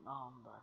Now I'm back.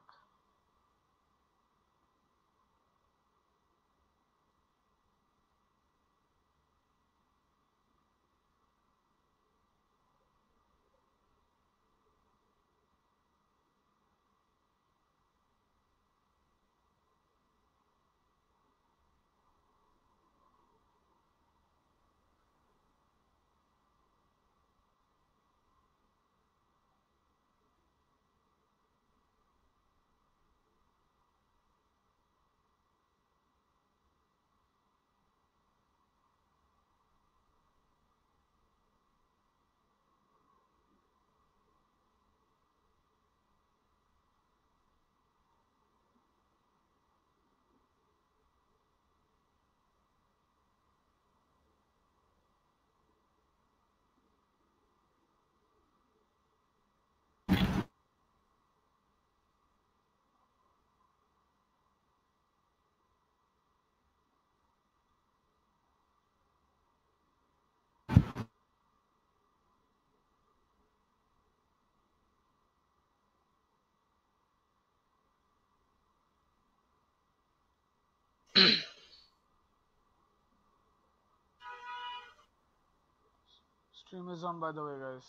Stream is on, by the way, guys.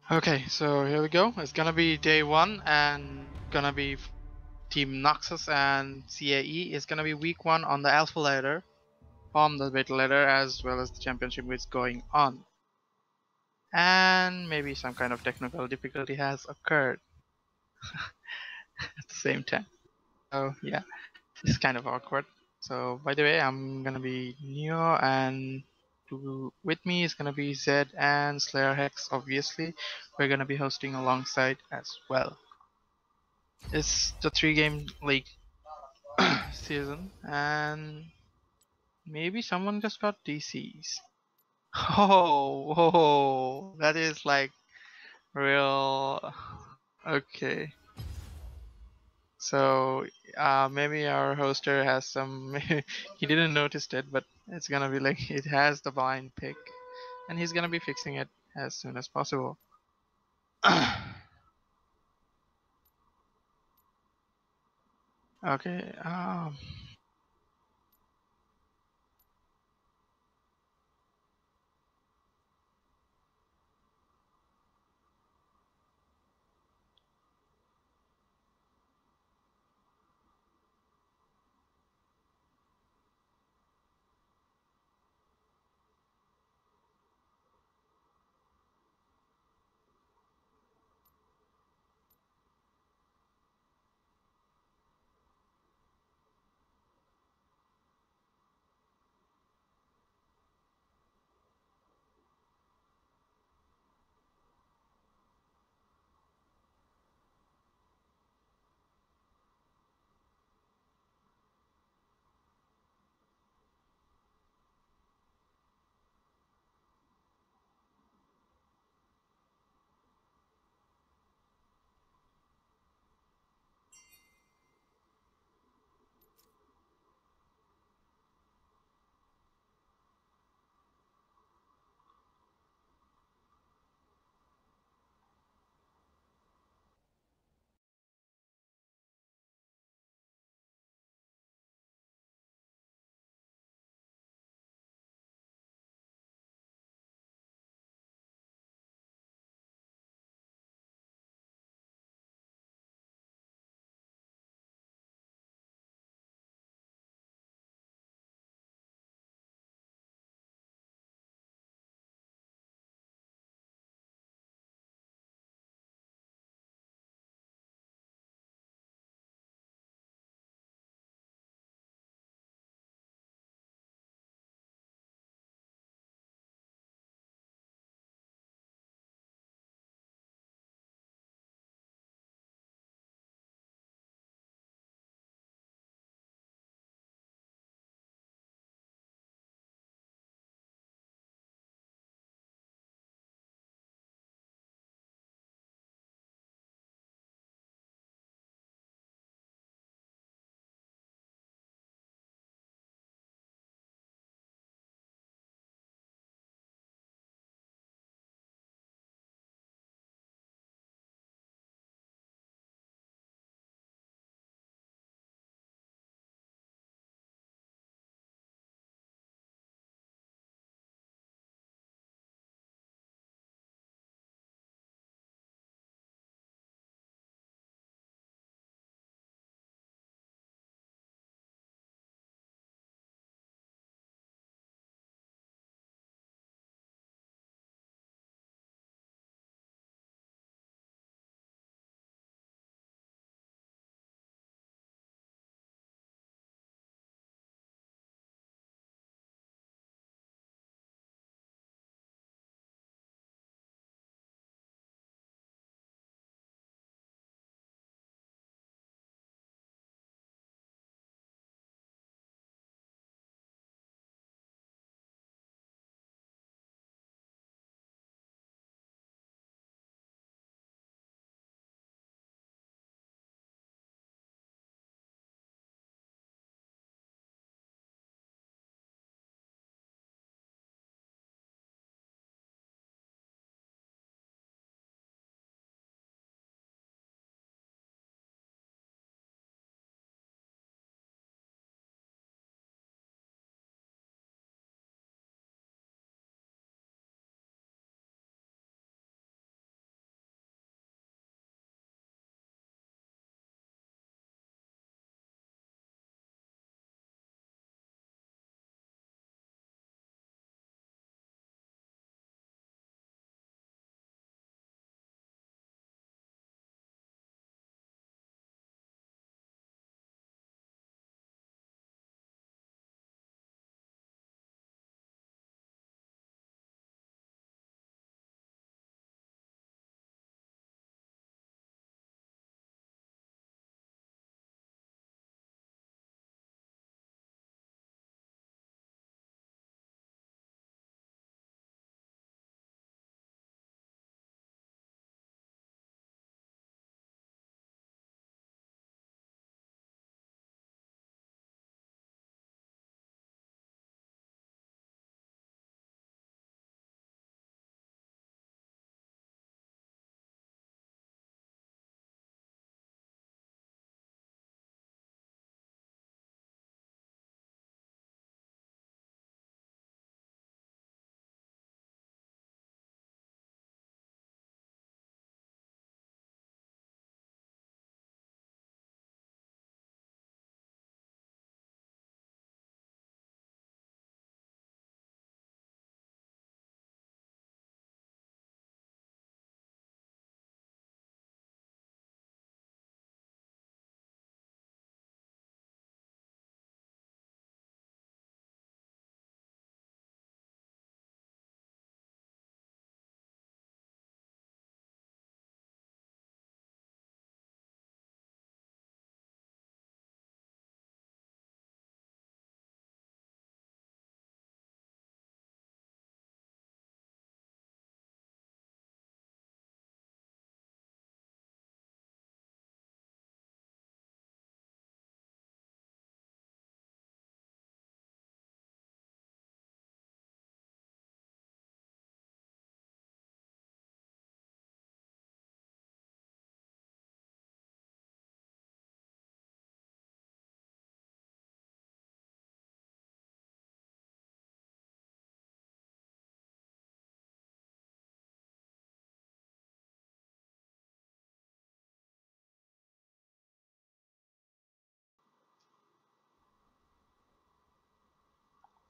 Okay, so here we go. It's gonna be day one and gonna be Team Noxus and CAE. It's gonna be week one on the alpha ladder, on the beta ladder, as well as the championship is going on. And maybe some kind of technical difficulty has occurred at the same time. So yeah, it's kind of awkward. So by the way, I'm gonna be Neo, and with me is gonna be Zed and Slayer Hex. Obviously, we're gonna be hosting alongside as well. It's the 3-game league season, and maybe someone just got DCs. Oh, that is like real. Okay. So maybe our hoster has some. He didn't notice it, but it's gonna be like it has the blind pick, and he's gonna be fixing it as soon as possible. Okay.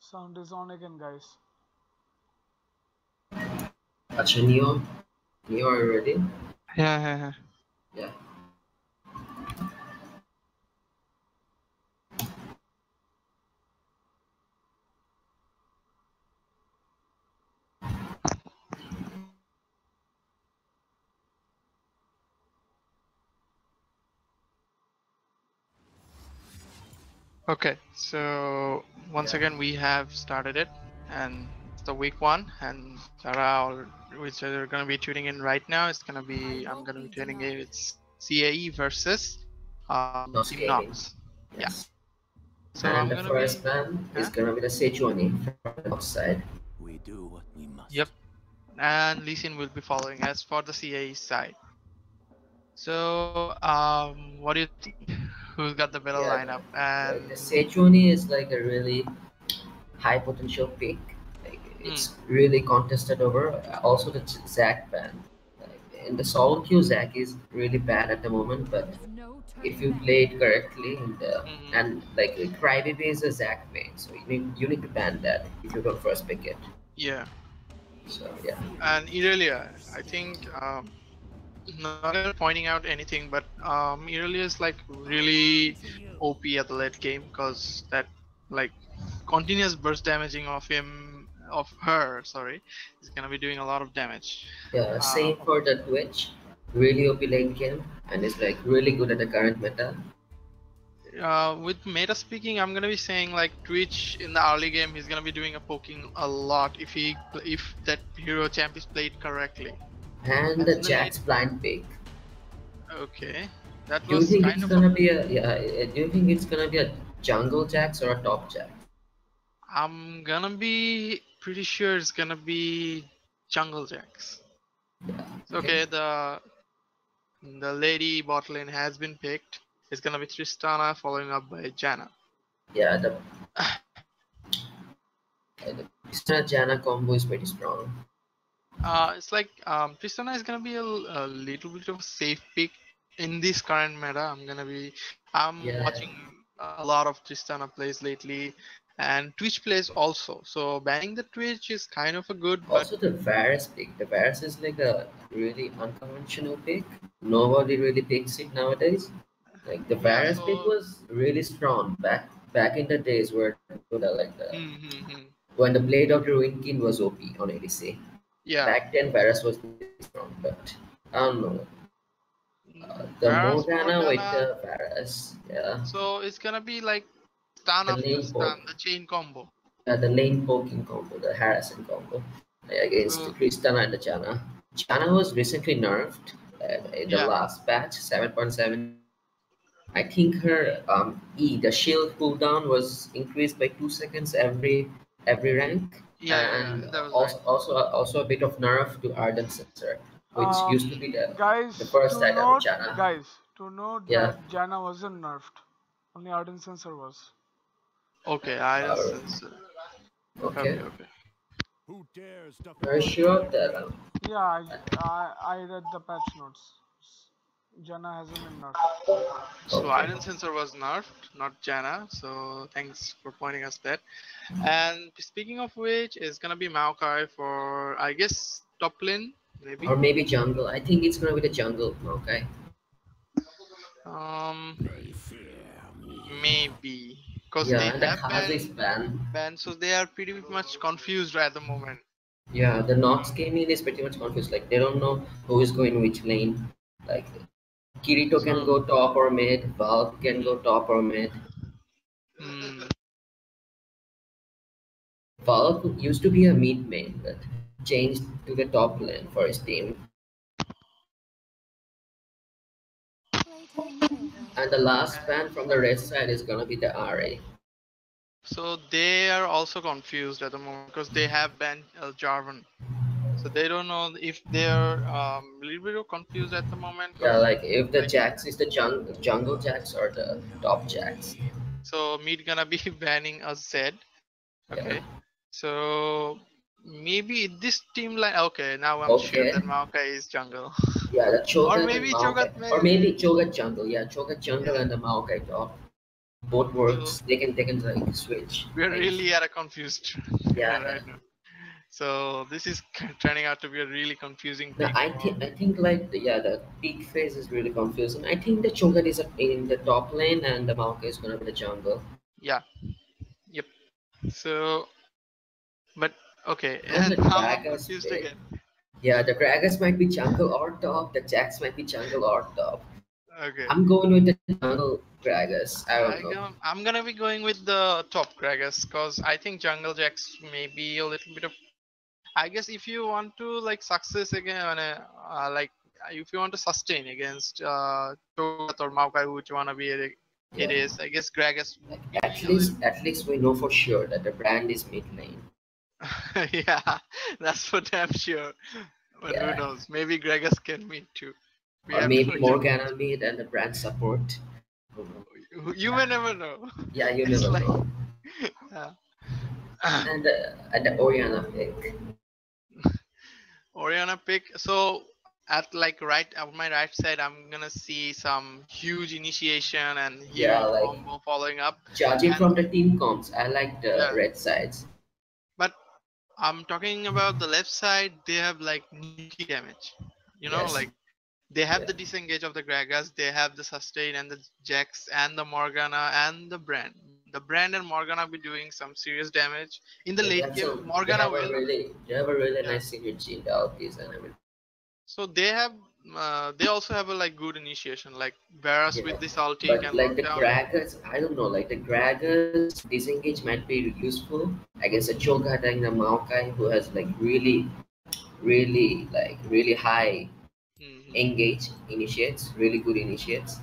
Sound is on again, guys. Acha Neo. Neo, are you ready? Yeah, yeah, yeah. Yeah. Okay, so once Yeah. again we have started it, and it's the week one, and Sarah, which are gonna be tuning in right now, it's gonna be I'm gonna be tuning in. It's CAE versus Nos Team Gaming. Nox. Yeah. Yes. So And I'm the gonna be. first man is Yeah. gonna be the Sejuani from the north side. We do what we Yep. must. And Lee Sin will be following as for the CAE side. So what do you think? Who's got the better Yeah, lineup? like the And Sejuani is like a really high potential pick. Like hmm, it's really contested over. Also the Zac band. Like, in the solo queue, Zac is really bad at the moment, but if you play it correctly hmm, and like Crybaby is a Zac main, so you need to ban that if you don't first pick it. yeah. So yeah. And Irelia, I think not gonna be pointing out anything, but Irelia is like really OP at the late game because that like continuous burst damaging of him of her, sorry, is gonna be doing a lot of damage. Yeah, Uh, same for the Twitch. Really OP late game and is like really good at the current meta. with meta speaking, I'm gonna be saying like Twitch in the early game, he's gonna be doing a poking a lot if that hero champ is played correctly. And And the in the late, Jack's blind pick. okay, that Do you was think kind it's of a. gonna be a yeah? Do you think it's gonna be a jungle Jax or a top Jax? I'm gonna be pretty sure it's gonna be Jungle Jacks. Yeah. So, Okay. okay, the lady bot lane has been picked. It's gonna be Tristana following up by Janna. Yeah. The Krishna Jana combo is pretty strong. It's like Tristana is gonna be a little bit of a safe pick in this current meta. I'm Yeah. watching a lot of Tristana plays lately, and Twitch plays also. So banning the Twitch is kind of a good, but Also the Varus pick. The Varus is like a really unconventional pick. Nobody really picks it nowadays. Like the yeah. Varus pick So was really strong back in the days where hmm, hmm, hmm. when the Blade of the Ruined King was OP on ADC. Yeah. Back then Varus was really strong, but I don't know. The Whereas Morgana with Morgana, the Varus, yeah. so it's gonna be like stun The after lane stun, poke. the chain combo. Yeah, the lane poking combo, the harassing combo against So Tristana and the Janna. Janna was recently nerfed in the yeah, last patch, 7.7. I think her the shield cooldown was increased by 2 seconds every rank, yeah, yeah, and yeah. That was right. also a bit of nerf to Ardent Sensor, which used to Hmm. be the Guys, first to item of note, Janna. Yeah, that Janna wasn't nerfed. Only Arden Sensor was. Okay, iron uh, sensor. okay. Okay, okay. Who dares Are you defy sure my of that? will? Yeah, I read the patch notes. Janna hasn't been nerfed. So Okay. iron sensor was nerfed, not Janna. So thanks for pointing us that. And speaking of which, it's gonna be Maokai for I guess top lane maybe. Or maybe jungle. I think it's gonna be the jungle. Okay. Um, They fear me. maybe because they Yeah, and the have Kazu is banned. banned, so they are pretty much confused at the moment. Yeah, the Nox gaming is pretty much confused. Like they don't know who is going which lane. Like Kirito can So go top or mid, Valve can go top or mid. hmm, Valve used to be a mid main, but changed to the top lane for his team. And the last ban from the red side is gonna be the RA. so they are also confused at the moment because they have banned Jarvan. So they don't know if they're a little bit confused at the moment Yeah, because like if the like Jax is the jungle Jax or the top Jax. so mid gonna be banning a Zed. Yeah. Okay, so maybe this team line. Okay, now I'm sure Okay. that Maokai is jungle, Yeah, the or Cho'Gath and maybe Maokai. Cho'Gath Or maybe. maybe Cho'Gath jungle. Yeah, Cho'Gath jungle Yeah. and the Maokai top. both So works, they can like switch. we're Like, really at a confused yeah, right now. So this is turning out to be a really confusing no, pick for. I think like the peak phase is really confusing. I think the Cho'Gath is in the top lane and the Maokai is gonna be the jungle. Yeah. Yep. So, but okay, And and the now I'm Gragas confused pick. again. Yeah, the Gragas might be jungle or top. The Jax might be jungle or top. Okay. I'm going with the jungle Gragas. I don't know. I'm gonna be going with the top Gragas because I think Jungle Jacks may be a little bit of. I guess if you want to like success again, like if you want to sustain against Cho'Gath or Maokai, which wanna be it Yeah. is. I guess Gragas Like would be a little. at least we know for sure that the brand is mid lane. Yeah, that's for damn sure. But who Yeah. knows? Maybe Gragas can meet too. We Or have to maybe wait and Morgana watch. mid and the brand support. You may never know. Yeah, you It's never like, know. yeah. And the Oriana pick. Oriana pick. So at like right on my right side, I'm gonna see some huge initiation and Yeah, huge like combo following up. judging And from the team comps, I like the yeah, red sides. but I'm talking about the left side. They have like nukey damage. Yes. Like they have Yeah. the disengage of the Gragas, they have the sustain and the Jax and the Morgana and the Brand. The Brand and Morgana be doing some serious damage in the Yeah, late game. Morgana will. they have a really Yeah. nice synergy in the ultis and everything. So they have. They also have a like good initiation. Like Varus Yeah. with this ulti But can like lock the down. Gragas, I don't know, like the Gragas disengage might be useful against a Cho'Gath and a Maokai who has like really high Hmm. engage initiates, really good initiates.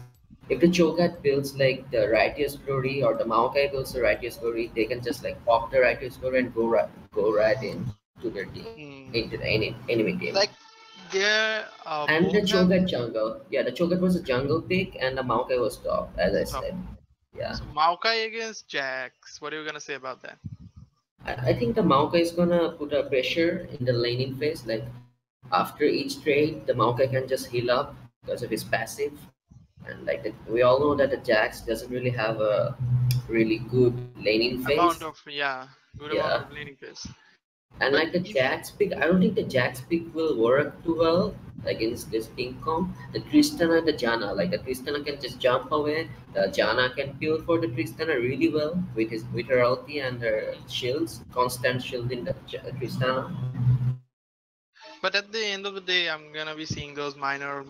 If the Cho'Gath builds like the Righteous Glory or the Maokai builds the Righteous Glory, they can just like pop the Righteous Glory and go right in to their team, Hmm. into the enemy team. Like they And the both have Cho'Gath jungle, yeah, the Cho'Gath was a jungle pick and the Maokai was top, as I top. said. Yeah, So Maokai against Jax. What are you gonna say about that? I think the Maokai is gonna put a pressure in the laning phase. Like after each trade, the Maokai can just heal up because of his passive. And like we all know that the Jax doesn't really have a really good laning Amount phase. of good amount Yeah. of laning phase. And But like the if Jax pick, I don't think the Jax pick will work too well against this team comp. The Tristana and the Janna, like the Tristana can just jump away. The Janna can peel for the Tristana really well with her ulti and her shields, constant shield in the Tristana. But at the end of the day, I'm gonna be seeing those minor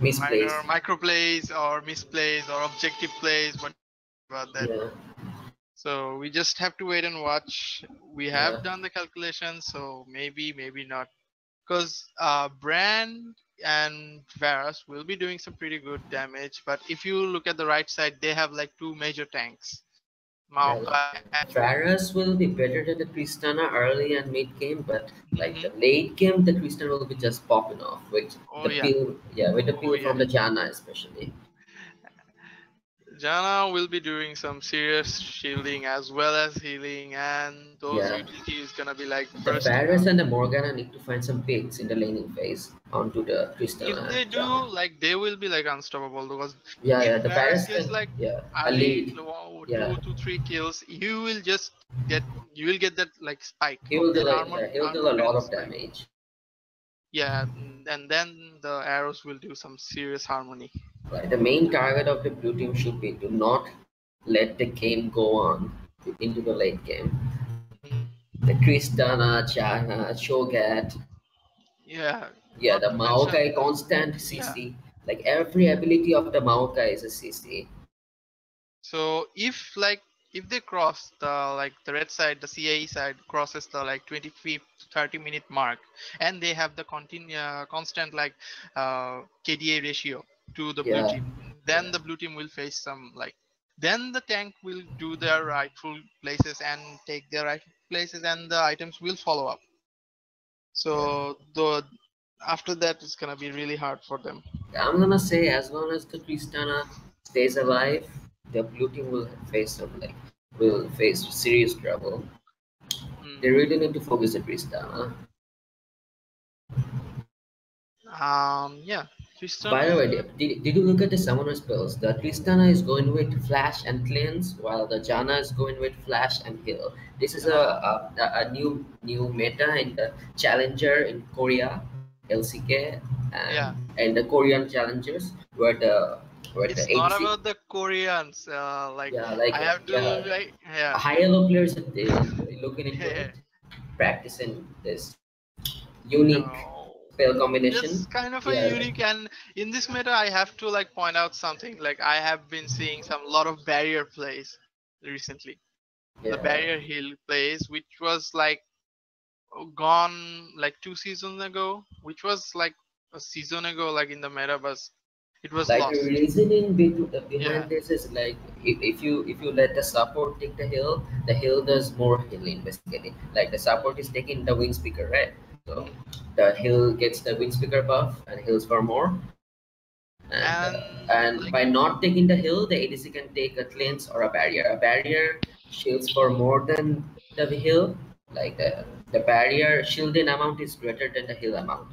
Misplaced. micro plays or misplays or objective plays. What about that? Yeah, So we just have to wait and watch. We yeah. have done the calculation, so maybe not. Because Brand and Varus will be doing some pretty good damage. But if you look at the right side, they have like two major tanks, Yeah, Maokai. Varus will be better than the Tristana early and mid game, but like the Mhm. late game, the Tristana will be just popping off with Oh the yeah, peel. Yeah, with the oh peel yeah. from the Janna especially. Jana will be doing some serious shielding as well as healing, and those Yeah, utilities gonna be like the bursting Varus out. and the Morgana need to find some picks in the laning phase onto the If Tristana they and do, Janna. like they will be like unstoppable because Yeah, if yeah, the Varus Varus gets can, like yeah, a early lead. Yeah, 2 to 3 kills, get you will get that like spike he of will the do like, yeah, he will do armor a lot build of spike. damage. Yeah, and then the arrows will do some serious harmony. Like the main target of the blue team should be to not let the game go on into the late game. The Tristana, Janna, Shogat, Yeah, yeah, not the to mention Maokai constant yeah. CC. Like every ability of the Maokai is a CC. So if they cross the red side, the CAE side crosses the like 25 to 30 minute mark, and they have the constant like KDA ratio to the blue Yeah, team, then yeah, the blue team will face some like then the tank will do their rightful places and take their rightful places, and the items will follow up. yeah. So the after that it's gonna be really hard for them. I'm gonna say as long as the Tristana stays alive, the blue team will face serious trouble. They Hmm. really need to focus on Tristana. Yeah, By Tristana the is way, gonna. did you look at the summoner spells? The Tristana is going with Flash and Cleanse, while the Jana is going with Flash and Heal. This is a new meta in the Challenger in Korea, LCK, Yeah, and the Korean challengers, where the it's not ADC, about the Koreans. Like yeah, like I have to yeah, like yeah. high elo players are looking into it, practicing this unique No, spell combination. it's kind of a Yeah, like, unique, and in this meta I have to like point out something. Like I have been seeing some lot of barrier plays recently. The yeah. barrier heal plays, which was like gone like 2 seasons ago, which was like a season ago, like in the meta, but it was Like the lost. reasoning Yeah. behind this is like if you let the support take the hill does more healing basically. Like the support is taking the wind speaker, right? So Hmm. the hill gets the wind speaker buff and heals for more. And And like by not taking the hill, the ADC can take a cleanse or a barrier. A barrier shields for more than the hill. Like the barrier shielding amount is greater than the heal amount.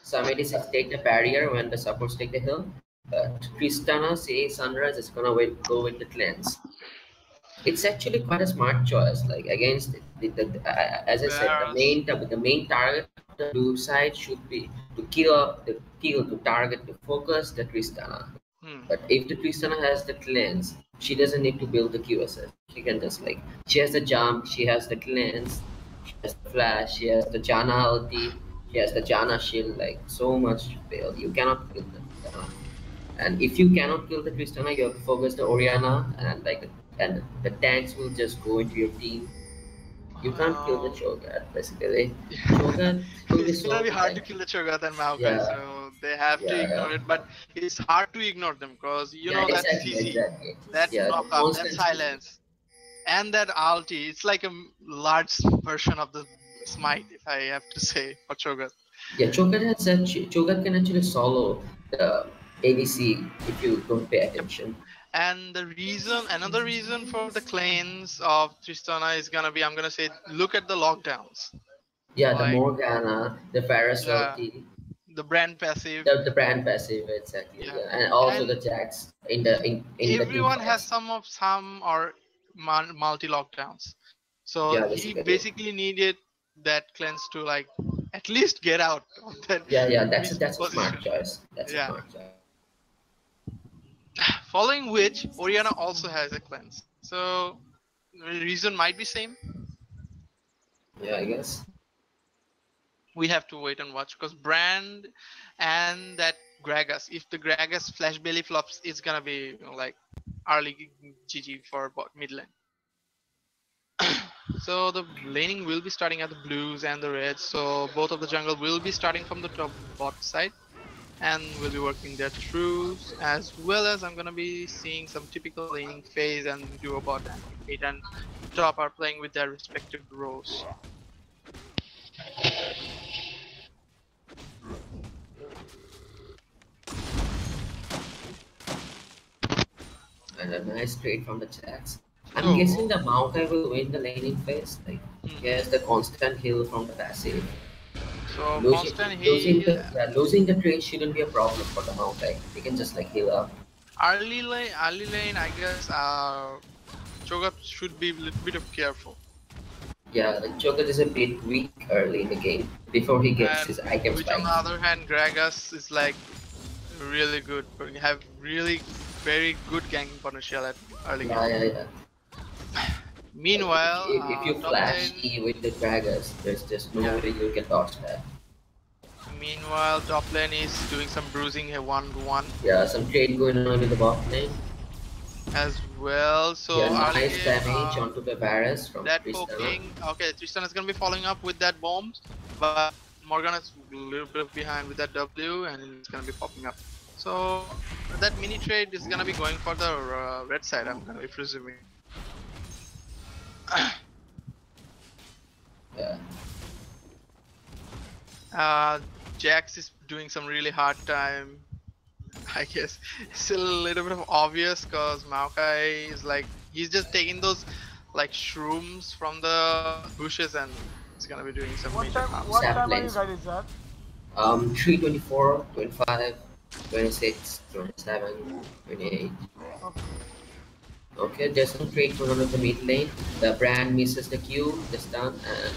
Some ADCs take the barrier when the supports take the hill, but Tristana, say Sunrise is gonna go with the cleanse. It's actually quite a smart choice. Like against as I said, there's the main target of the blue side should be to kill to target to focus the Tristana. hmm. But if the Tristana has the cleanse, she doesn't need to build the QSS. She can just like she has the jump, she has the cleanse, she has the flash, she has the Jana ulti, she has the Jana shield, like so much to build. You cannot kill the Tristana. And if you cannot kill the Tristana, you have to focus the Oriana and the tanks will just go into your team. You can't kill the Um, Cho'Gath basically. Cho'Gath will be it's gonna so be hard to like kill the Cho'Gath and Maokai, yeah, so they have to ignore yeah. it. But it's hard to ignore them because you Yeah, know that exactly, CC, exactly. that Yeah, the knockup, that constant CC. silence, and that ulti. It's like a large version of the smite, if I have to say, for Cho'Gath. Yeah, Cho'Gath can actually solo the ADC if you don't pay Yep. attention. And the reason, another reason for the cleanse of Tristana is gonna be, I'm gonna say, look at the lockdowns. Yeah, the Like, Morgana, the yeah, Pharaswati, the brand passive, the brand passive exactly. yeah, Yeah, and also and the Jax in the team everyone has fights. some or multi lockdowns. So Yeah, he basically. basically needed that cleanse to like at least get out of that Yeah, yeah, weak that's a smart position. choice. That's a Yeah. smart choice. Following which, Oriana also has a cleanse. So the reason might be same. Yeah, I guess. We have to wait and watch because Brand and that Gragas, if the Gragas flash belly flops, it's gonna be like early GG for mid lane. So the laning will be starting at the blues and the reds. So both of the jungle will be starting from the top bot side and we'll be working their throughs, as well as I'm gonna be seeing some typical laning phase and duo bot and mid and top are playing with their respective roles. And a nice trade from the Jax. I'm guessing So the Maokai will win the laning phase. Like, mhm. yes, the constant heal from the passive. So constant heal. Losing the trade shouldn't be a problem for the Maokai. He can just like heal up. Early lane, I guess. Cho'Gath should be a little bit of careful. Yeah, the Joker is a bit weak early in the game before he gets And his item which on spike. the other hand, Gragas is like really good. You have really very good ganking potential at early game. Yeah, yeah, yeah. Like Meanwhile, if you top flash lane, E with the Gragas, there's just no yeah. way you can dodge that. Meanwhile, top lane is doing some bruising here 1-1 Yeah, some trade going on in the bot lane. as well. Yeah, So early nice game, damage onto the Varus from that Tristana. poking. Okay, Tristan is gonna be following up with that bombs, but Morgan is a little bit behind with that W, and it's gonna be popping up. So that mini trade is gonna be going for the red side. I'm gonna be presuming. Yeah. Jax is doing some really hard time. I guess it's still a little bit of obvious because Maokai is like he's just taking those like shrooms from the bushes and he's gonna be doing some major harm. What time are you Saplings. guys at? 324, 25, 26, 27, 28. Okay. Okay, there's some trade going on with the mid lane. The brand misses the Q, the stun, and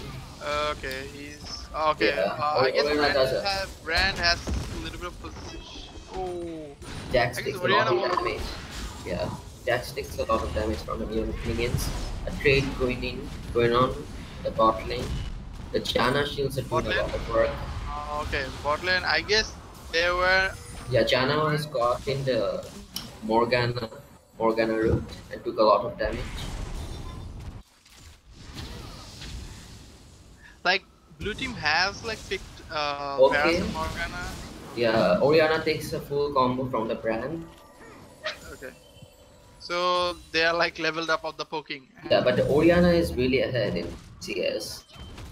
Okay, he's okay. yeah, I guess Oriana does a Brand has a little bit of position. Oh, Jax I guess takes a lot Oriana of won't. damage. Yeah, Jax takes a lot of damage from the minions. A trade going on the bot lane. The Janna shields are doing Bot a lane? lot of work. Okay, bot lane. I guess they were Yeah, Janna was caught in the Morgana route and took a lot of damage. like blue team has like picked Varus Okay, and Morgana. yeah, Oriana takes a full combo from the brand. Okay, so they are like leveled up of the poking. Yeah, And but the Oriana is really ahead in CS.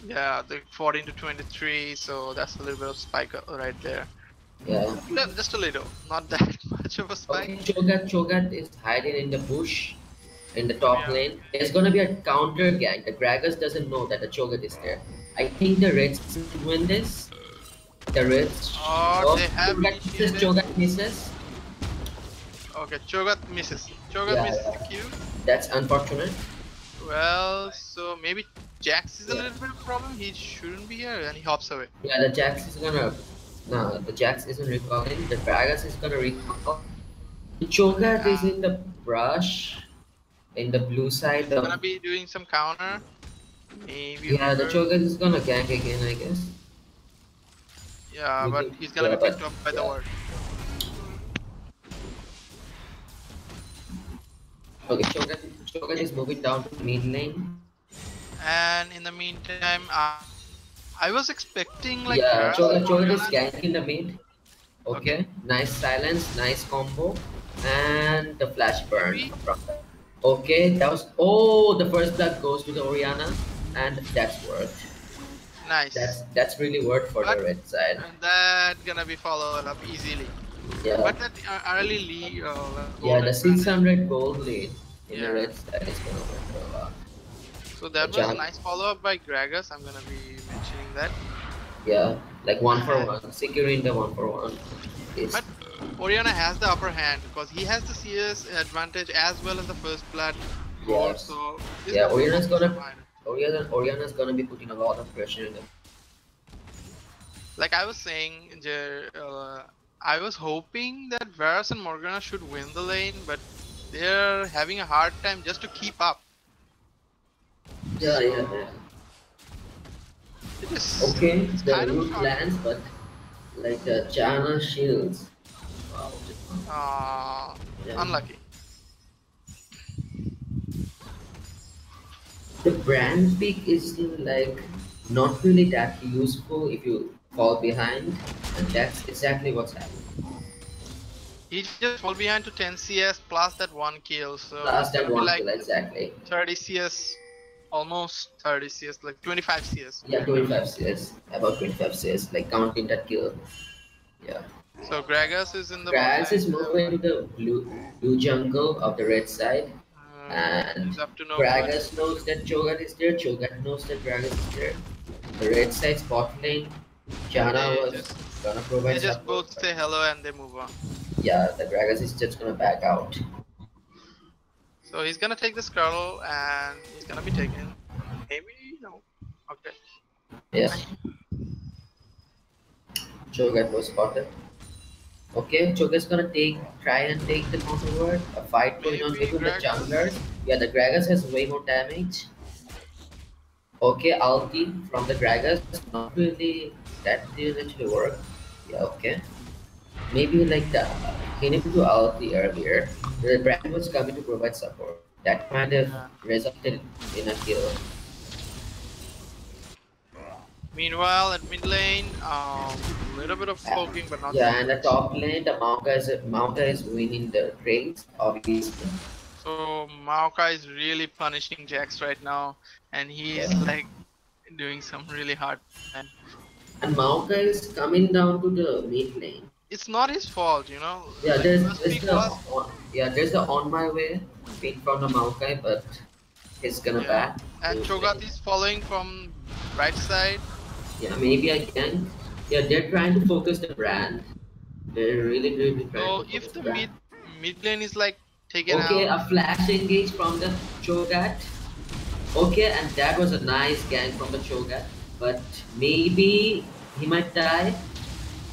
yeah, the 14 to 23. So that's a little bit of spike right there. Yeah. Just a little, not that much of a spike. Okay, Cho'Gath is hiding in the bush in the top Yeah. lane. There's gonna be a counter gang. The Gragas doesn't know that the Cho'Gath is there. I think the Reds should win this. The Reds. Or they have Cho'Gath misses. initiated. Cho'Gath misses. Okay, Cho'Gath misses. Cho'Gath Yeah, misses yeah. the Q. That's unfortunate. Well, so maybe Jax is a little bit of a problem. He shouldn't be here, and he hops away. Yeah, the Jax is gonna. No, the Jax isn't recalling. The Gragas is gonna recall. The Cho'Gath is in the brush. In the blue side He's gonna of. be doing some counter. Maybe. Yeah, the over. Cho'Gath is gonna gank again, I guess. Yeah, but Maybe- he's gonna yeah, be picked but- up by the yeah. ward. Okay, Cho'Gath is moving down to mid lane. And in the meantime, I was expecting like Yeah, Varus Cho'Gath and Cho'Gath is Morgana. ganking the mid. Okay, nice silence, nice combo, and the flash burn Maybe. from that. Okay, that was the first blood goes to the Oriana, and that's worth. Nice. That's really worth for But- the red side. And that gonna be followed up easily. Yeah, But that early lead. yeah, the 600 gold lead in Yeah. the red side is gonna work a lot. So that was a Jump. nice follow up by Gragas. I'm gonna be mentioning that. Yeah, like 1-for-1, securing the 1-for-1. Is But Oriana has the upper hand because he has the CS advantage as well as the first blood goal. Yes. So this Yeah, is Oriana's gonna- fine. Oriana's gonna be putting a lot of pressure in the. Like I was saying, I was hoping that Varus and Morgana should win the lane, but they're having a hard time just to keep up. Yeah. It is Okay, it's the kind of root hard. lands, but like the Janna shields. Wow. Yeah. Unlucky. The brand pick is like not really that useful if you fall behind, and that's exactly what's happening. He just fall behind to 10 CS plus that 1 kill, so Last it's that gonna be one like kill exactly. 30 CS, almost 30 CS, like 25 CS. Yeah, 25 CS, about 25 CS, like counting that kill. Yeah. So Gragas is in the Grass bot is lane, moving to the blue jungle of the red side. And he's up to no Gragas knows that Cho'Gath is there. Cho'Gath knows that Gragas is there. The red side spot lane. Janna They was just- gonna They provide just support. both say hello and they move on. Yeah, the Gragas is just gonna back out. So he's gonna take the Skrull and he's gonna be taken. Maybe no. Okay. Yeah. Cho'Gath was spotted. Okay, Cho'Gath's gonna try and take the counter ward. A fight going on Maybe between the Gragas. junglers. Yeah, the Gragas has way more damage. Okay, ulti from the Gragas. Not really, that didn't actually work. Yeah, okay. Maybe like the he needed to ulti earlier. The brand was coming to provide support. That kind of resulted in a kill. Meanwhile, at mid lane, little bit of poking, but not. Yeah, so and the much. top lane, the Maokai is winning the race, obviously. So Maokai is really punishing Jax right now, and he's Yeah. like doing some really hard. And And Maokai is coming down to the mid lane. it's not his fault, you know. Yeah, Like, there's, first there's pick the was- there's the on my way pick from the Maokai, but he's gonna yeah. back. And to Cho'Gath lane. is following from right side. Yeah, maybe I can. Yeah, they're trying to focus the brand. They're really trying So to if focus the the brand. mid lane is like taken Okay, out, a flash engage from the Cho'Gath. Okay, and that was a nice gang from the Cho'Gath. But maybe he might die.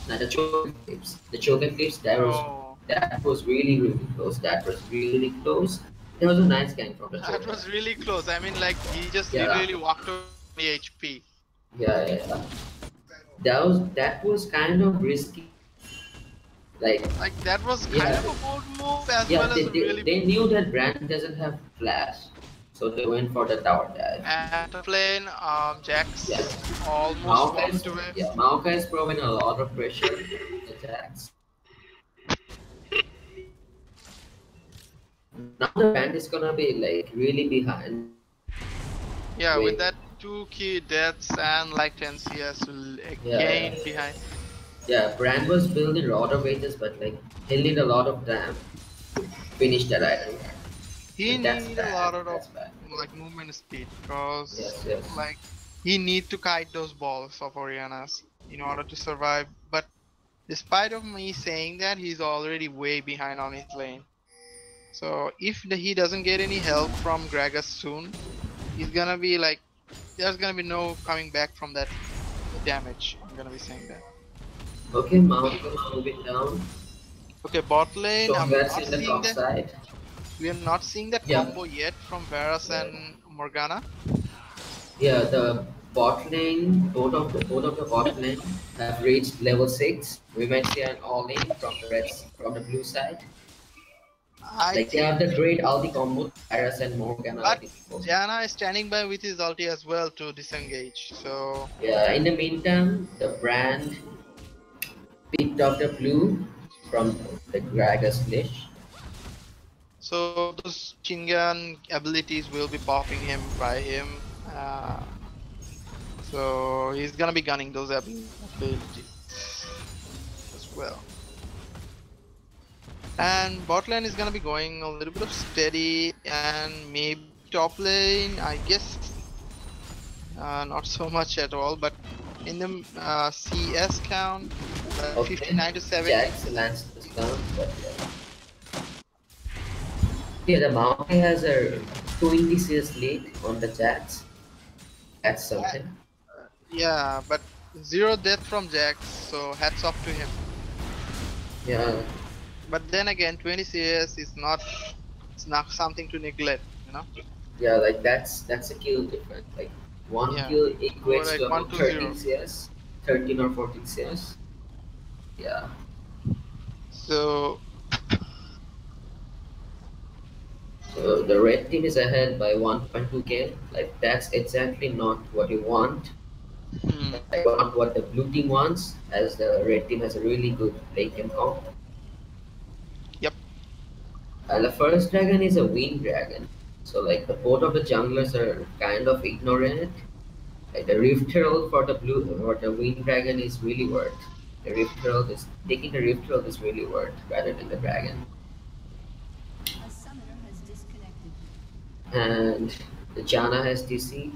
Now the Cho'Gath clips. The Cho'Gath clips, oh, that was really close. That was really close. There was a nice gang from the that was Cho'Gath. really close. I mean, like he just Yeah, literally walked away with 20 HP. yeah. That was kind of risky. Like, Like that was kind yeah, of a bold move as yeah. well as They, a they, really they bold knew move. that Brand doesn't have flash, so they went for the tower dive. And top lane, Yeah, Jax almost walked away. Maokai is providing a lot of pressure on the Jax. Now the Brand is gonna be like really behind. Yeah, with Wait, that 2 key deaths and like 10 CS will yeah, again behind. yeah. Brand was building a lot of wages, but like he'll need a lot of time to finish that item, He and that's need a bad. lot of That's bad. like movement speed because Yes. like he need to kite those balls of Oriana's in order to survive. But despite of me saying that, he's already way behind on his lane. So if he doesn't get any help from Gragas soon, he's gonna be like there's gonna be no coming back from that damage. I'm gonna be saying that. Okay, Maokai is moving down. Okay, bot lane. So I'm that's not in the seeing top that. side. We are not seeing that Yeah. combo yet from Varus Yeah. and Morgana. Yeah, the bot lane, both of the bot lane have reached level 6. We might see an all-in from the blue side. I Like they think, have the great ulti combo, Iris and Morgana but ulti combo. Janna is standing by with his ulti as well to disengage. So Yeah, in the meantime, the brand picked up the blue from the Gragas Lich. so those Chingan abilities will be popping him by him. So he's gonna be gunning those abilities as well. And bot lane is gonna be going a little bit of steady, and maybe top lane, I guess, not so much at all. But in the CS count, like Okay, 59 to 70. Jax lands this down, but yeah, the Maokai has a 20 CS lead on the Jax. That's Uh, something. yeah, but zero death from Jax, so hats off to him. Yeah, But then again, 20 CS is not, it's not something to neglect, you know. yeah, like that's a kill difference. Like one Yeah, kill so equates like to one about to 13 zero. CS, 13 or 14 CS. Yeah. So So the red team is ahead by 1.2k. Like that's exactly not what you want. hmm, Like not what the blue team wants, as the red team has a really good late game comp. yep. And the first dragon is a wind dragon. So like the both of the junglers are kind of ignorant. Like the Rift Herald for the blue or the wind dragon is really worth. The Rift Herald is taking the Rift Herald is really worth rather than the dragon. A summoner has disconnected. And the Jana has DC,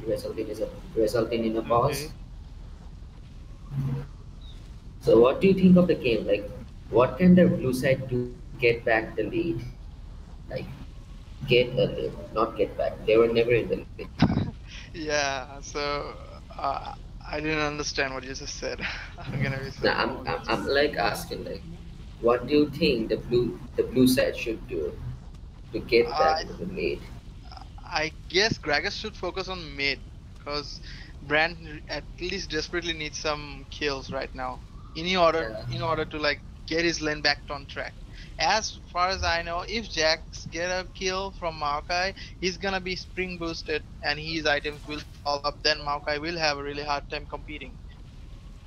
resulting in a pause. Okay. So what do you think of the game? Like what can the blue side do to get back the lead? Like get a lead, not get back. They were never in the lead. Yeah. So I didn't understand what you just said. I'm gonna be so Now I'm like asking like what do you think the blue side should do to get back I into the lead? I guess Gragas should focus on mid because Brand at least desperately needs some kills right now Yeah. in order to like get his lane back on track. As far as I know, if Jax get a kill from Maokai, he's gonna be spring boosted and his items will fall up. Then Maokai will have a really hard time competing.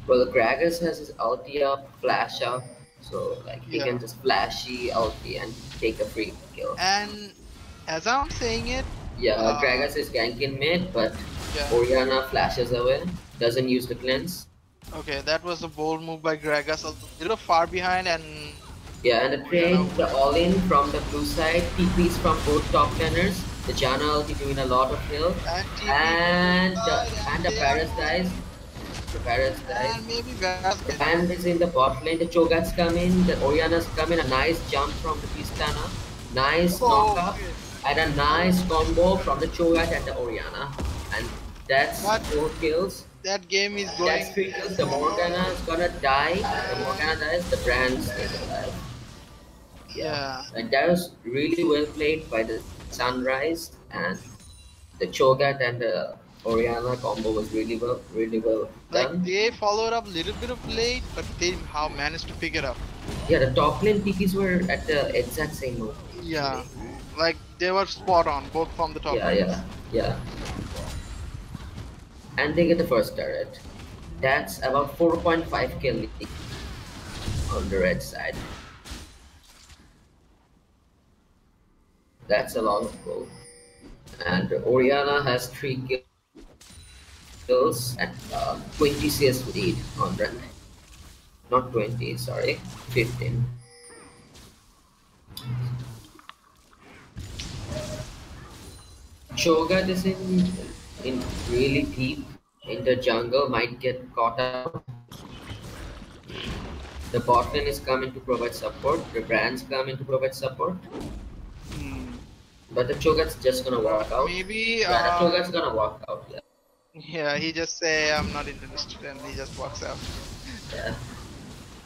Well, Gragas has his ulti up, flash up, so like he Yeah, can just flashy ulti and take a free kill. and as I'm saying it, Yeah, uh, Gragas is ganking mid, but yeah. Oriana flashes away, doesn't use the cleanse. Okay, that was a bold move by Gragas, a little far behind, and Yeah, and the Oriana trade, the all-in from the blue side, TPs from both top laners. The Jana ulti doing a lot of heal, and TP and side, and the they are Paris dies. The Varus dies. And maybe Varus The can. Band is in the bot lane. The Cho'Gath's coming. The Oriana's coming. A nice jump from the Tristana. Nice Oh, knockup. okay. And a nice combo from the Cho'Gath and the Oriana. And that's But 4 kills. that game is That's going 3 kills. The so Morgana is gonna die. The Morgana dies. The Brand stays alive. yeah. And that was really well played by the Sunrise, and the Cho'Gath and the Oriana combo was really well Like done. they followed up a little bit of late, but they how managed to pick it up. Yeah, the top lane PKs were at the exact same moment. Yeah. Like they were spot on, both from the top Yeah, lanes. yeah. And they get the first turret. That's about 4.5 kill on the red side. That's a lot of gold. And Oriana has 3 kills and 20 CS lead on red. Not 20, sorry, 15. Cho'Gath is in really deep in the jungle, might get caught out. The bot lane is coming to provide support, the Brand's coming to provide support, Hmm. but the Cho'Gath's just gonna walk out. Maybe Yeah, the Cho'Gath's gonna walk out, yeah. yeah, he just say I'm not interested and he just walks out. Yeah.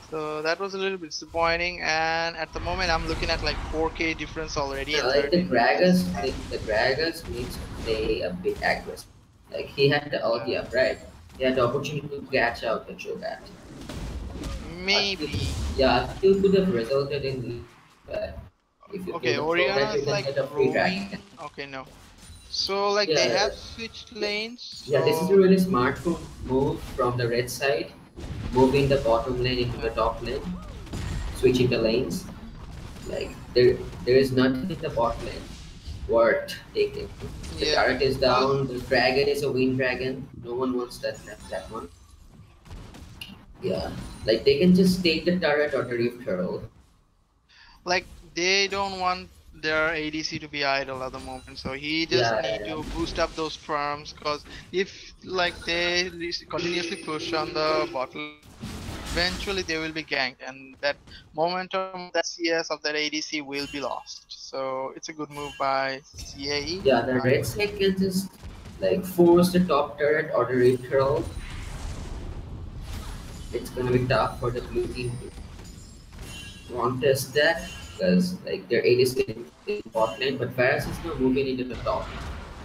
So that was a little bit disappointing, and at the moment I'm looking at like 4K difference already. Yeah, And like the 13 Gragas, the Gragas needs to play a bit aggressive. Like he had the ulti up, right? He had the opportunity to catch out the Cho'Gath. maybe. Yeah, still could have resulted in if you Okay, kill the Oriana Cho'Gath, you is can like get a free roaming. dragon. Okay, no. So like they Yeah, have switched lanes. So yeah, this is a really smart move from the red side, moving the bottom lane into the top lane, switching the lanes. Like there is nothing in the bot lane worth taking. The yeah. turret is down. The dragon is a wind dragon. No one wants that one. Yeah, like they can just take the turret or the Rift Herald. Like they don't want their ADC to be idle at the moment, so he just need to boost up those farms. Cause if like they continuously push on the bottle, eventually they will be ganked, and that momentum of that CS of that ADC will be lost. So it's a good move by CAE. Yeah, the red side can just like force the top turret or the Rift Herald. It's gonna be tough for the blue team to contest that because like their ADC in bot lane, but Varus is now moving into the top.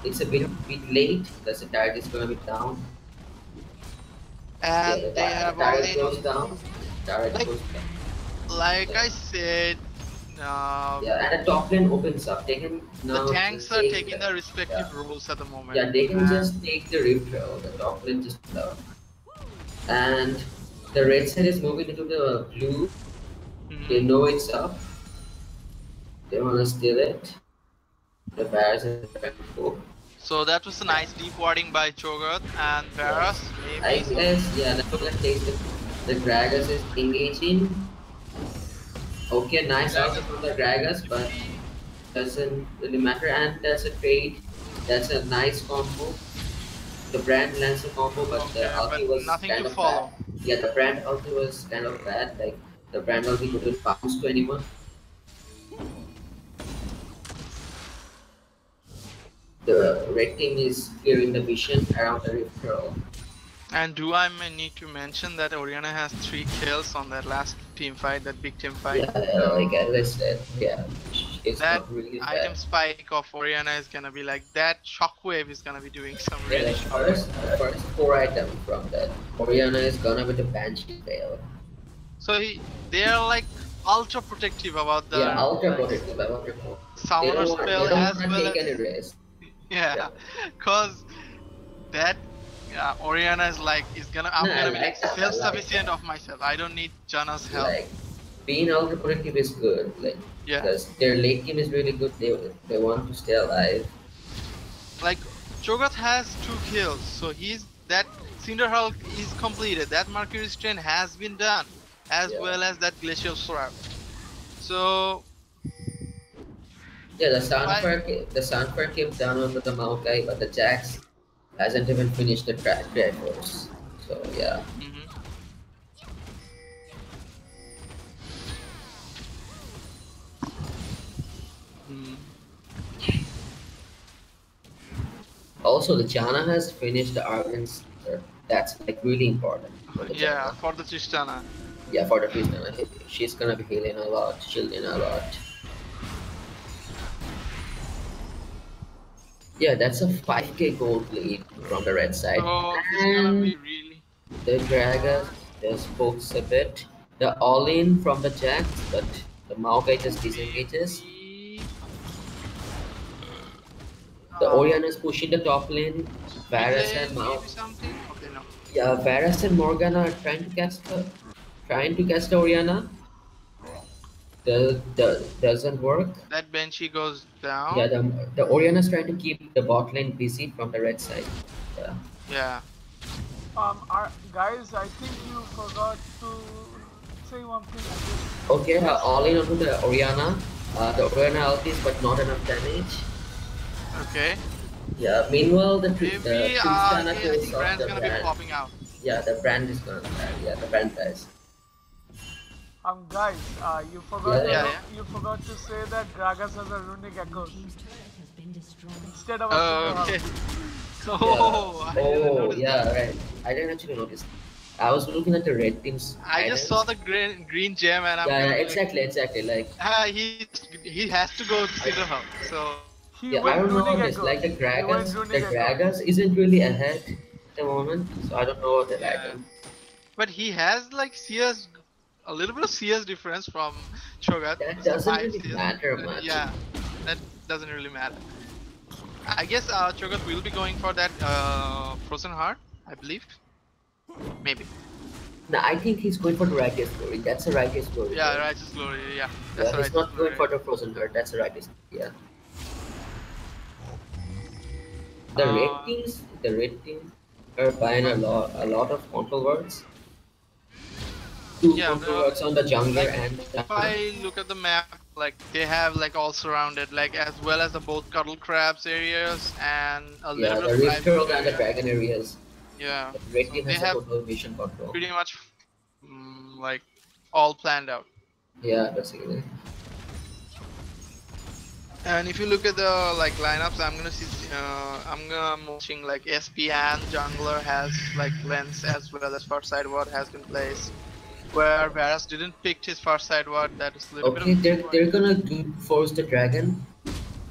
It's a bit late because the turret is gonna be down. And Yeah, they have turret already goes down. Turret Like- goes down. like I said, Yeah, and the top lane opens up. They can now the tanks are take taking the- their respective yeah. roles at the moment. Yeah, they can And- just take the Rift Herald. The top lane just and the red side is moving into the blue. Mhm. They know it's up. They wanna steal it. The Varus is trying to go. So that was a nice deep warding by Cho'Gath and Varus. I Maybe guess, yeah, the Cho'Gath takes the Gragas is engaging. Okay, nice out from the Gragas, but doesn't really matter. And that's a trade. That's a nice combo. The Brand lands a combo, but the Okay, ulti but was nothing kind to of follow. bad. Yeah, the Brand ulti was kind of bad. Like the Brand ulti couldn't bounce to anyone. The red team is clearing the vision around the Rift Herald. And do I need to mention that Oriana has 3 kills on that last team fight, that big team fight? Yeah, like as I said, yeah, it's That not really item bad. spike of Oriana is gonna be like that. Shockwave is gonna be doing some Yeah, really like first 4 item from that. Oriana is gonna with the Banshee fail. So they are like ultra protective about the Yeah, ultra like, protective about the core. summoner spell as well take as any risk. yeah, cause that Oriana is like I'm Nah, gonna be I like like that, I like self-sufficient that. of myself. I don't need Janna's help. Like being ultra protective is good. Like Yeah. because their late game is really good. They want to stay alive. Like Cho'Gath has 2 kills, so that Cinder Hulk is completed. That Mercury Strain has been done, as Yeah. well as that Glacial Sword. So Yeah, the Sunfire came down onto the Maokai, but the Jax hasn't even finished the Triforce. So yeah. Mm-hmm. Mm. Also, the Jana has finished the Argent Slayer. That's like really important for the Yeah, Jana. for the Tristana. Yeah, for the Tristana, she's gonna be healing a lot, shielding a lot. Yeah, that's a 5k gold lead from the red side. So this gonna And be really. the Gragas just pokes a bit. The all-in from the Jax, but the Maokai just disengages. Maybe. The Orianna is pushing the top lane. Mid Varus and lane, Mao. maybe something. Okay, no. Yeah, Varus and Morgana are trying to cast the Orianna. The doesn't work. That Benchy goes Yeah, down. the Orianna is trying to keep the bot lane busy from the red side. Yeah. Yeah. Guys, I think you forgot to say one thing. Okay, all in onto the Orianna. The Orianna ultis, but not enough damage. Okay. Yeah. Meanwhile, the Maybe Tristana I kills think off Brand's the gonna be brand. popping out. Yeah, the brand is gonna die. Yeah, the brand dies. Guys, you forgot Yeah, to yeah. you forgot to say that Gragas has a runic echo Team's turret has been destroyed. instead of a single Okay. house. Oh, I didn't Oh, notice yeah, that. right. I didn't actually notice. I was looking at the red team's I just items. saw the green gem and I'm Yeah, gonna be exactly. Like, like, he has to go to Cedar Hub. So He yeah, I went don't know runic this. echo. Like the He went Gragas, runic echo. isn't really ahead at the moment, so I don't know what that yeah. item. But he has like CS, a little bit of CS difference from Cho'Gath. That So doesn't 5 really CS. matter much. Yeah, that doesn't really matter. I guess Cho'Gath will be going for that Frozen Heart, I believe. Maybe. No, I think he's going for the Righteous Glory. That's a Righteous Glory. Yeah, right? Righteous Glory. Yeah, that's Yeah, right. he's not going for the Frozen Heart. That's a Righteous. Yeah. The red teams are buying a lot of control words. Two Yeah, control words on the jungler like and if I look at the map, like they have like all surrounded, like as well as the both Cuddle Crabs areas and a yeah, little the bit of Rift private Herald and the area. Dragon areas. Yeah, The red so team they has a have total mission control. pretty much like all planned out. Yeah, basically. And if you look at the like lineups, I'm gonna watching like SP and jungler has like lens as well as first side ward has been placed. Where Varus didn't pick his first side ward, that is a little Okay, bit of they're gonna force the dragon.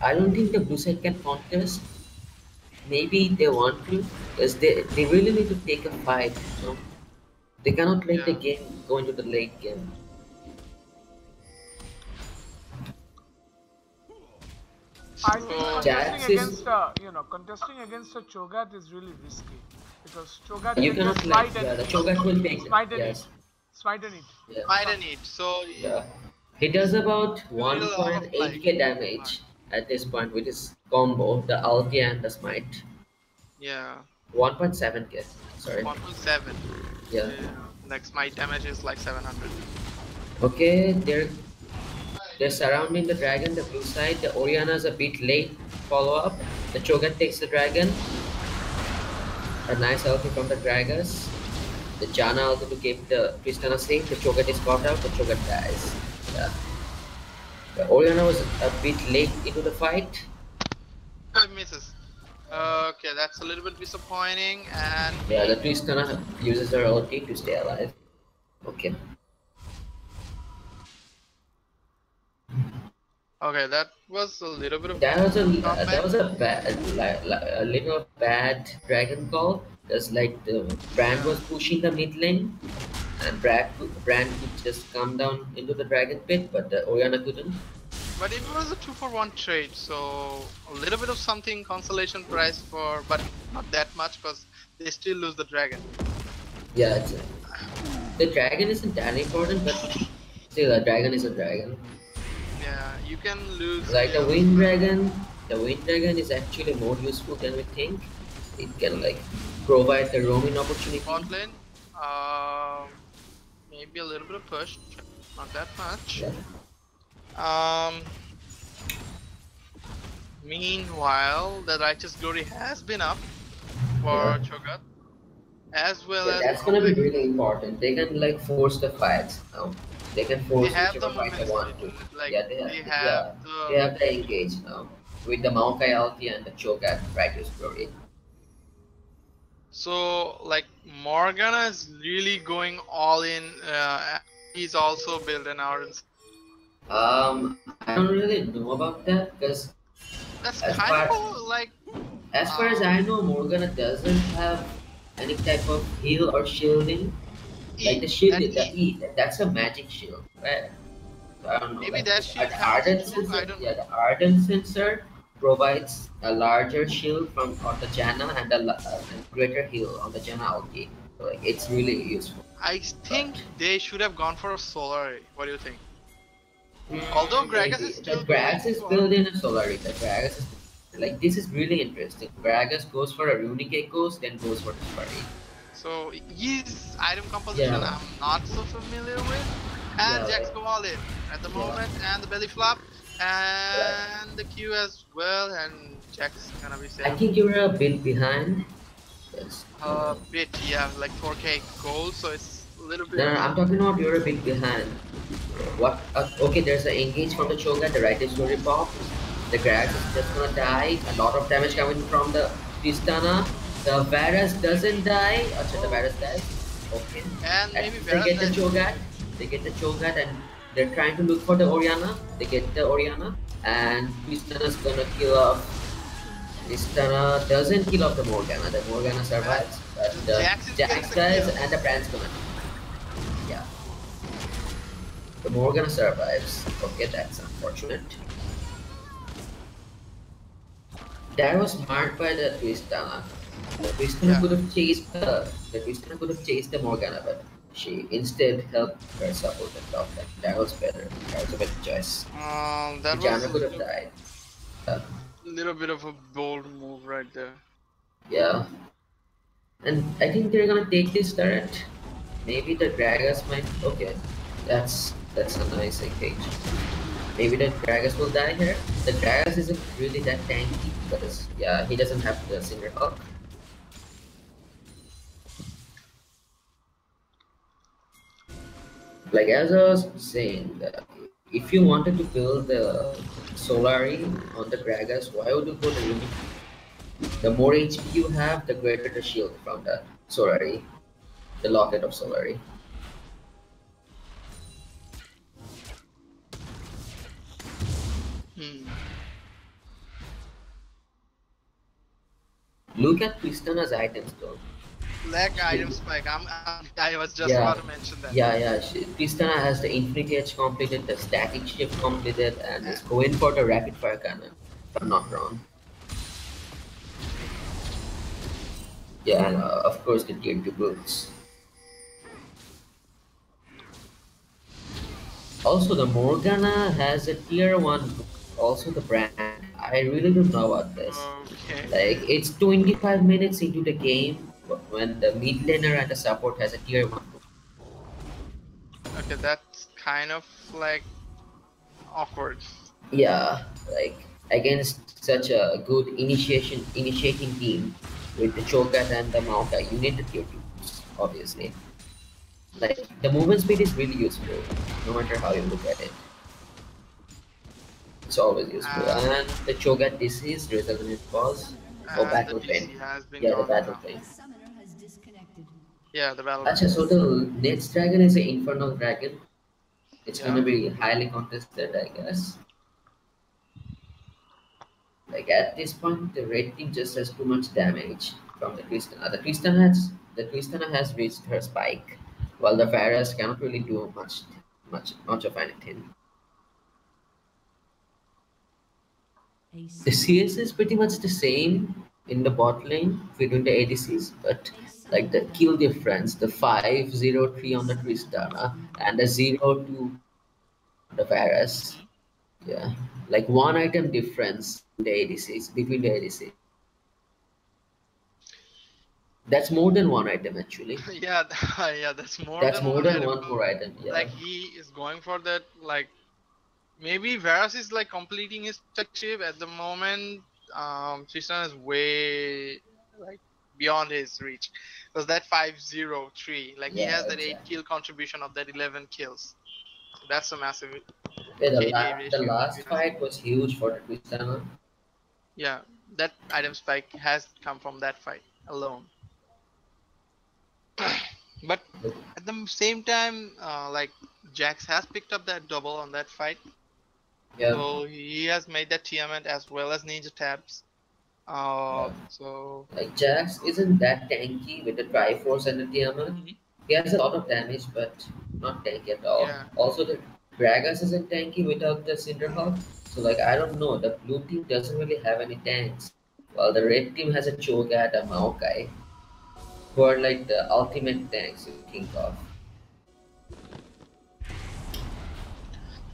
I don't think the blue side can contest. Maybe they want to, because they really need to take a fight. You know? They cannot let the yeah. game go into the late game. I think So Jax contesting against a Cho'Gath is really risky because Cho'Gath You can cannot just let smite the and Cho'Gath will take smite and yes. eat, smite and eat. Yeah. might and need. So Yeah. He does about really a lot of like 1.8k damage at this point with his combo, the ulti and the smite. yeah 1.7k. Sorry. 1.7. Yeah. Like smite damage is like 700. Okay, they're surrounding the dragon, the blue side. The Orianna's a bit late follow up. The Cho'Gath takes the dragon. A nice ulti from the Gragas. The Jana ulti to keep the Tristana safe. The Cho'Gath is caught out. The Cho'Gath dies. Yeah. The Orianna was a bit late into the fight. Misses. Okay, that's a little bit disappointing. And Yeah, the Tristana uses her ulti to stay alive. Okay. okay, that was a little bit of That was a bad, a little bad dragon call. Because like the brand was pushing the mid lane, and brand could just come down into the dragon pit, but the Orianna couldn't. But it was a 2-for-1 trade, so a little bit of something consolation prize for, but not that much because they still lose the dragon. Yeah, the dragon isn't that important, but still, a dragon is a dragon. Yeah, you can lose. Like the wind dragon is actually more useful than we think. It can like provide the roaming opportunity. Bot lane, maybe a little bit of push, not that much. Yeah. Meanwhile, the Righteous Glory has been up for Yeah. Cho'Gath, as well Yeah, as that's gonna be like really important. They can like force the fights now. They can they force have the whichever fight they movement speed. want to. Like Yeah, they have. they have Yeah, they the have the engage now with the Maokai ulti and the Cho'Gath right to story. so like Morgana is really going all in. He's also built an Ardent. I don't really know about that because That's as kind far of like as far as um I know, Morgana doesn't have any type of heal or shielding. Like E the shield, that the E. that's a magic shield, right? So I don't know. Maybe Like that this, shield the has ardent too. I sensor, don't yeah, know. the ardent sensor provides a larger shield from on the Janna and and greater heal on the Janna ulti. So like it's really useful. I think But they should have gone for a Solar. What do you think? Although Gragas is maybe the still going Gragas is for. built in a Solari. The Gragas is like this is really interesting. Gragas goes for a Runic Echoes, then goes for the Solari. So his item composition Yeah, I'm not so familiar with. And yeah, Jax like go all in at the yeah, moment, and the belly flop, right. and the Q as well, and Jax gonna be I safe. think you're a bit behind. Yes. A bit, yeah, like 4K gold, so it's a little bit. No, no, I'm talking about you're a bit behind. What? Okay, there's an engage from the Cho'Gath, the right story pops. The Gragas is just gonna die. A lot of damage coming from the Tristana. The Varus doesn't die. Acha, the Oh, Varus dies. Okay. and At maybe least they Varus get the dies too. Cho'Gath. They get the Cho'Gath and they're trying to look for the Orianna. They get the Orianna. And Tristana's gonna kill off. Tristana doesn't kill off the Morgana. The Morgana And survives. But the Jax is getting Jax the dies kill. and the Brand's gonna die. Yeah. The Morgana survives. Okay, that's unfortunate. That was smart by the Tristana. The Tristana Yeah. could have chased the Tristana could have chased the Morgana, but she instead helped her support the top lane. That was better. That was a better choice. That was Janna a could have died. Uh, little bit of a bold move right there. yeah. And I think they're gonna take this turret. Maybe the Gragas might okay. That's a nice engage. Maybe the Gragas will die here. The Gragas isn't really that tanky because yeah, he doesn't have the Cinder Hulk. Like as I was saying, if you wanted to build the Solari on the Gragas, why would you go the Runic? The more HP you have, the greater the shield from the Solari, the Locket of Solari. Hmm. Look at Tristana's items though. Leg item spike. I was just Yeah, about to mention that. yeah. Tristana has the Infinity Edge completed, the Static Shift completed, and is going for the Rapid Fire Cannon, if I'm not wrong. Yeah, and of course the Tier 2 boots. Also, the Morgana has a Tier 1 boot, also the brand. I really don't know about this. Okay. Like, it's 25 minutes into the game when the mid laner and the support has a Tier 1 boot. Okay, that's kind of like awkward. Yeah, like against such a good initiating team with the Cho'Gath and the Maokai, you need the tier 2s, obviously. Like the movement speed is really useful, no matter how you look at it. It's always useful. And And the Cho'Gath disease, resonant pause, or and the battle DC train. has been Yeah, the gone battle now. train. A summoner has disconnected. Yeah, the battle. Actually, so the next dragon is the Infernal Dragon. It's Yeah. gonna be highly contested, I guess. Like at this point, the red team just has too much damage from the Tristana. The Tristana has reached her spike, while the Varus cannot really do much of anything. A The summoner, CS is pretty much the same in the bot lane between the ADCs, but a summoner like the has kill joined. difference, the 503 A on the summoner has Tristana disconnected. and the 02 on the Varus. Yeah, like one item difference in the ADCs between the ADCs. That's more than one item actually. Yeah, yeah, that's more That's than more one than item. one core item. Like Yeah. he is going for that. Like maybe Varus is like completing his objective at the moment. Tristan is way like beyond his reach. Because that 503, like he Yeah, has that 8 exactly. kill contribution of that 11 kills. So that's a massive Yeah, KDA the ratio he last has. fight was huge for the Tristana. Yeah, that item spike has come from that fight alone. But at the same time, like Jax has picked up that double on that fight, Yeah, so he has made that Tiamat as well as Ninja Tabs. yeah. So Like Jax isn't that tanky with the Triforce and the Tiamat. Mhm. He has a lot of damage, but not tanky at all. Yeah, Also, the Gragas isn't tanky without the Cinderhawk. So, like, I don't know. The blue team doesn't really have any tanks. While the red team has a Cho'Gath, a Maokai, who are like the ultimate tanks you think of.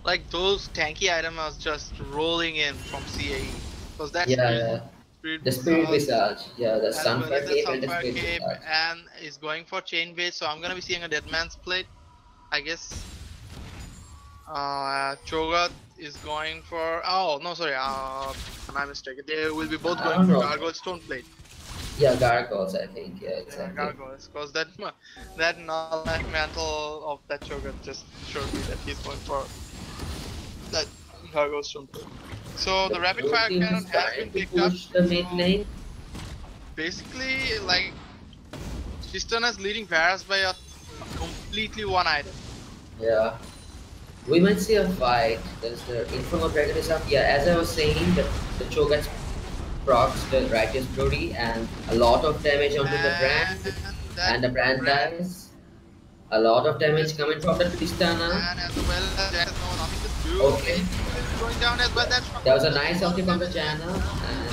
like those tanky items are just rolling in from CAE, because that Yeah, yeah. Spirit The Spirit Visage Visage. Yeah, the as well as Sunfire the Cape and the Sunfire Spirit Cape Visage. and is going for chain base. So I'm gonna be seeing a Deadman split, I guess. Cho'Gath is going for. Oh no, sorry. My mistake. They will be both I going don't for know. Gargoyle Stoneblade. Yeah, Gargoyles, I think. Yeah, Yeah, exactly. Gargoyles, because that null mantle of that Cho'Gath just showed me that he's going for that Gargoyle Stoneblade. So The the rapid blue fire team cannon is has been trying to picked up. push the mid So lane. basically, like Tristana is leading Varus by a completely one item. Yeah. We might see a fight. There's the Infernal Dragon is up. Yeah, as I was saying, the Cho'Gath procs the Righteous Glory and a lot of damage onto the brand, And and that the brand brand dies. A lot of damage is, coming from the Tristana. and as well as Jack has no nothing to do. Okay, It's going down as well. That's that was a nice ulti from the Janna, and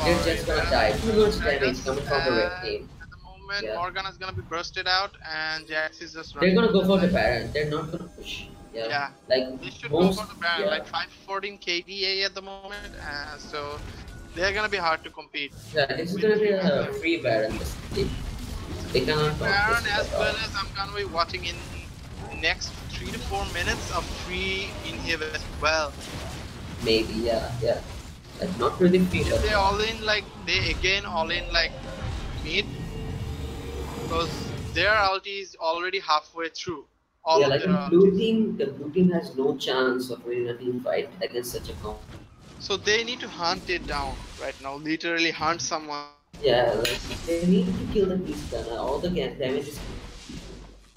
they're just gonna die. Too much damage coming from the red team. At the moment, Yeah, Morgana is gonna be bursted out, and Jax is just they're running. gonna go for the Baron. They're not gonna push. Yeah, Yeah, like they should go most. for the Baron, Yeah, like 514 KDA at the moment, so they're gonna be hard to compete. yeah. This is With gonna be three a Baron. free Baron. They cannot Baron, contest it as at well all. as I'm gonna be watching in next 3 to 4 minutes of free inhib as well. Maybe, yeah, yeah. Like not really free, If but they all in like they again all in like mid, because their ulti is already halfway through. All yeah, of like their in blue ultis. team, the blue team has no chance of winning a team fight against such a comp. So they need to hunt it down right now. Literally hunt someone. Yeah, like they need to kill the beast gunner. All the damage is,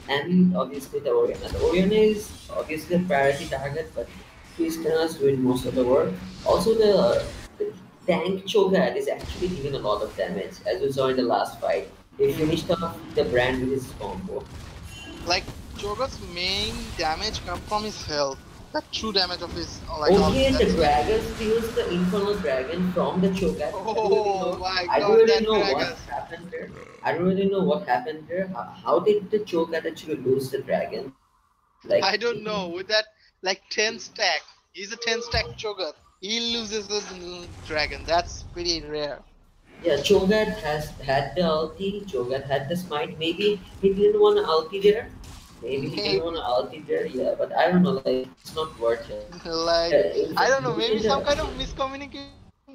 and obviously the Oriana. The Oriana is obviously a priority target, but beast gunner is doing most of the work. Also, the tank Cho'Gath is actually giving a lot of damage, as we saw in the last fight. He finished off the brand with his combo. Like Cho'Gath's main damage come from his health. The true damage of his like Okay, ulti. and the That's it. dragon steals the Infernal Dragon from the Cho'Gath. Oh my I don't god, really that know what Gragas. happened there. I don't really know what happened there. How did the Cho'Gath actually lose the dragon? Like, I don't know. With that like 10 stack. He's a 10 stack Cho'Gath. He loses the dragon. That's pretty rare. yeah, Cho'Gath has had the ulti. Cho'Gath had the smite. Maybe he didn't want to ulti there. Maybe he didn't want to ulti there. Yeah, but I don't know. Like, it's not worth it. Like In I fact, don't know, maybe losing some kind the of miscommunication,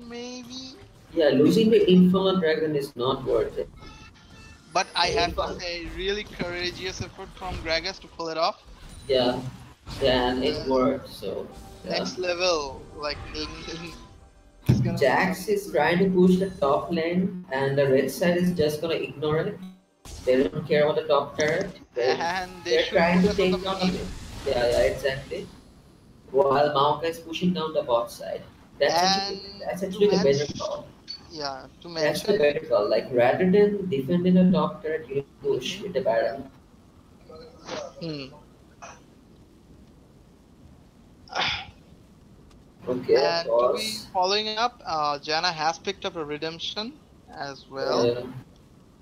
maybe. yeah, losing the Infernal Dragon is not worth it. But I The have to Infernal, say, really courageous effort from Gragas to pull it off. yeah, and it Uh, worked. So yeah. Next level, like it's gonna be Jax is trying to push the top lane, and the red side is just gonna ignore it. They don't care about the top turret. and they They're should trying to focus on the take down mid. it. Yeah, yeah, exactly. While Maokai is pushing down the bot side. And That's to actually the better mention, call. yeah, to That's the mention, better call. Like rather than defending the top turret, you push with the Baron. hmm. Okay, And to be pause. following up, Janna has picked up a redemption as well, Uh,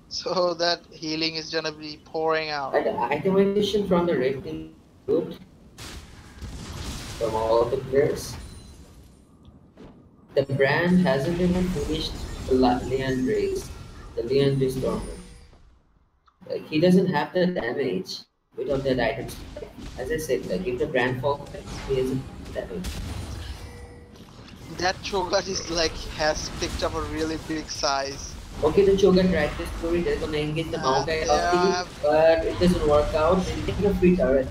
so that healing is gonna be pouring out. and the itemization from the red team is good from all the players. The brand hasn't even finished the Leandre's, the Leandre Stormer. Like he doesn't have the damage without that item spike. As I said, like if the brand falls back, he doesn't have damage. That Cho'Gath is like has picked up a really big size. Okay, the Choga tried this story, they're gonna engage the And Maokai they ulti, have but it doesn't work out. They take a free turret.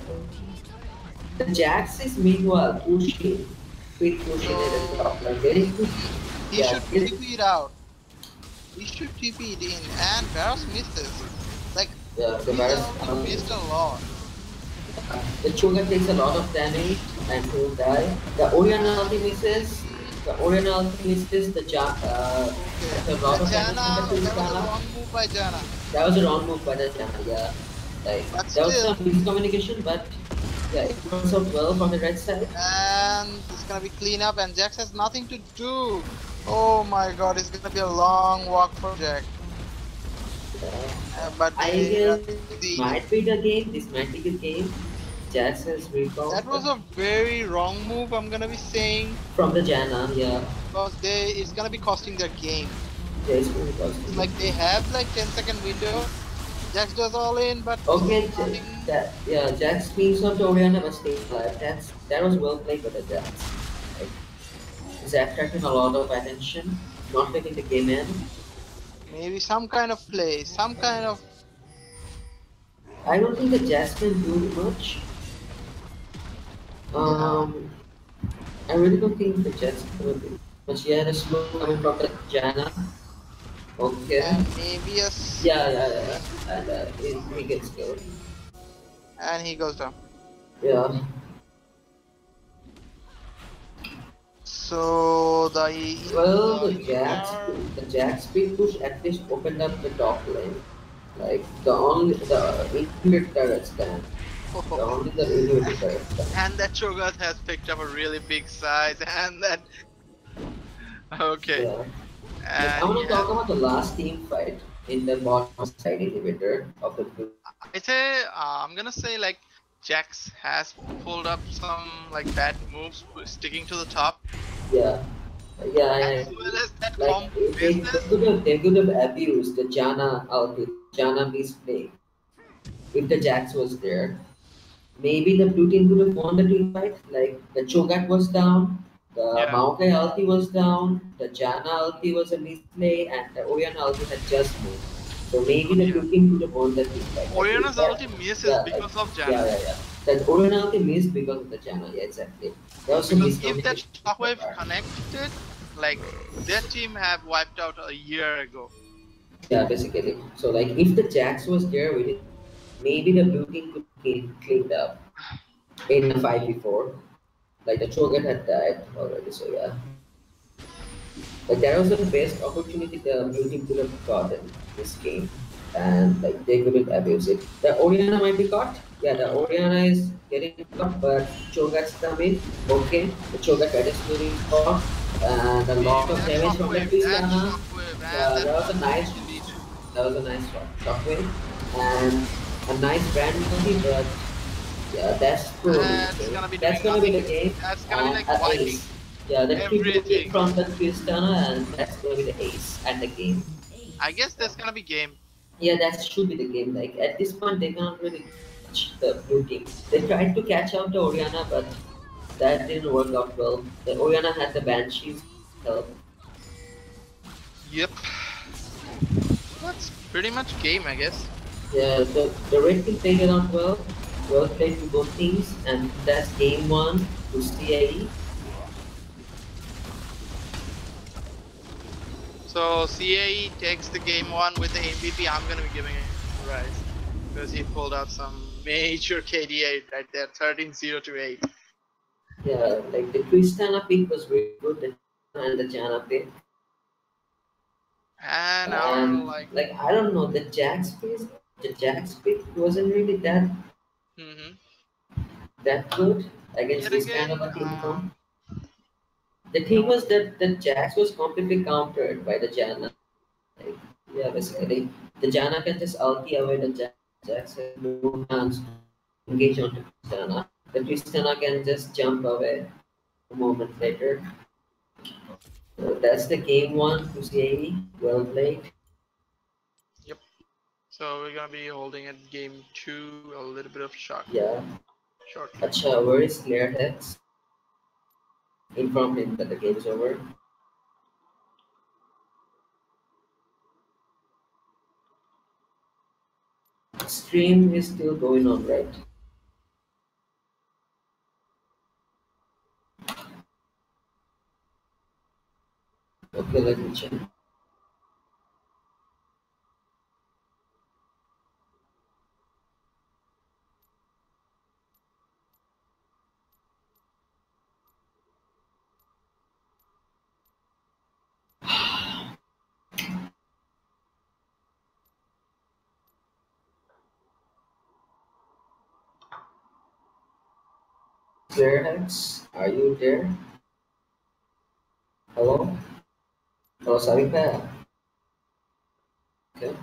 The Jax is meanwhile pushing, quick pushing at the so top, like getting to, he yeah, should getting, TP it out. He should TP it in, and Barros misses. Like yeah, the his virus. ulti missed a lot. The Choga takes a lot of damage and he'll die. The Oriana ulti misses. The Oriana ulti misses. Okay, That's a the lot of damage from the Janna, that was a Tristana. wrong move by Janna. That was a wrong move by the Jana, yeah. Like, But there was still, some miscommunication, but yeah, it works out well from the red side. and it's gonna be clean up, and Jax has nothing to do. Oh my god, it's gonna be a long walk for Jack. But I they guess are this succeeding. might be the game. This might be the game. Jax has recalled That was a very wrong move, I'm gonna be saying, from the Jana, yeah. because it's gonna be costing their game. Yeah, it's really It's costly. like they have like 10-second window. Jax does all in, but Okay, nothing. Jax cleans up the Oriana but stays alive. That was well played by the Jax. Like, it's attracting a lot of attention, not letting the game end. Maybe some kind of play, some kind of. I don't think the Jax can do much. Yeah. I really don't think the Jax can do much. Yeah, the slow coming from the Jana. Okay. And maybe Yeah. And he gets killed. and he goes down. Yeah. So Well, the the Jax speed push at least opened up the top lane. Like the inhibitor turret stand. The only the inhibitor turret stand. and that Cho'Gath has picked up a really big size, and that okay, Yeah. Like, I and want he to talk has. about the last team fight in the bottom side inhibitor of the blue. I say I'm gonna say like Jax has pulled up some like bad moves, sticking to the top, Yeah. as Yeah. well as that Like combo business. they could have abused the Jana outfit, Jana misplay if the Jax was there. Maybe the blue team could have won the team fight. Like the Cho'Gath was down, the Yeah, Maokai ulti was down, the Jana ulti was a misplay, and the Oriana ulti had just moved. So maybe the yeah. blue team could have won the team fight. Like if Orionna's that, ulti misses yeah, like because of Janna. yeah. That Oriana ulti missed because of the Jana. Yeah, exactly. There was some Because if that miscommunication on their shockwave part. connected, like their team have wiped out a year ago. Yeah, basically. So like if the Jax was there with it, maybe the blue team could be cleaned up in a 5v4. Like the Cho'Gath had died already, so yeah. Like that was the best opportunity the blue team could have gotten this game, and like they couldn't abuse it. The Oriana might be caught. Yeah, the Oriana is getting caught, but Cho'Gath's coming. Okay, the Cho'Gath is moving caught, and a Maybe lot of damage from the that Tristana. shockwave, and Yeah, that that was a ulti nice, deleted. shockwave, and a nice brand multi, but yeah, that's probably the That's game. gonna be That's doing gonna be the nothing. game, That's gonna be and like an wiping ace. Yeah, the triple kick everything. from the Tristana, and that's gonna be the ace and the game. I guess that's gonna be game. Yeah, that should be the game. Like at this point, they cannot really touch the blue team. They tried to catch out the Oriana, but that didn't work out well. The Oriana had the Banshee's help. Yep. That's pretty much game, I guess. Yeah, the red team played it out well. Well played to both teams, and that's game one to CAE. So CAE takes the game one with the MVP. I'm gonna be giving it to Rise because he pulled out some major KDA right there, 13-0 to 8. Yeah, like the Tristana pick was really good, the Jana and the Jana pick. And our And like, like I don't know, the Jax pick wasn't really hmm that good against yet this kind of again, a team comp. The thing was that the Jax was completely countered by the Jana. Like, yeah, basically the Jana can just ulti away the Jax. Jax has no chance to engage on the Tristana. The Tristana can just jump away a moment later. So that's the game one to CAE. Well played. yep. So we're gonna be holding at game two a little bit of shock Yeah. shortly. Acha, where is Slayer Hex? Inform him that the game is over. Stream is still going on, right? Okay, let me check. Zerhex, are you there? Hello? Hello, Sarika. Okay.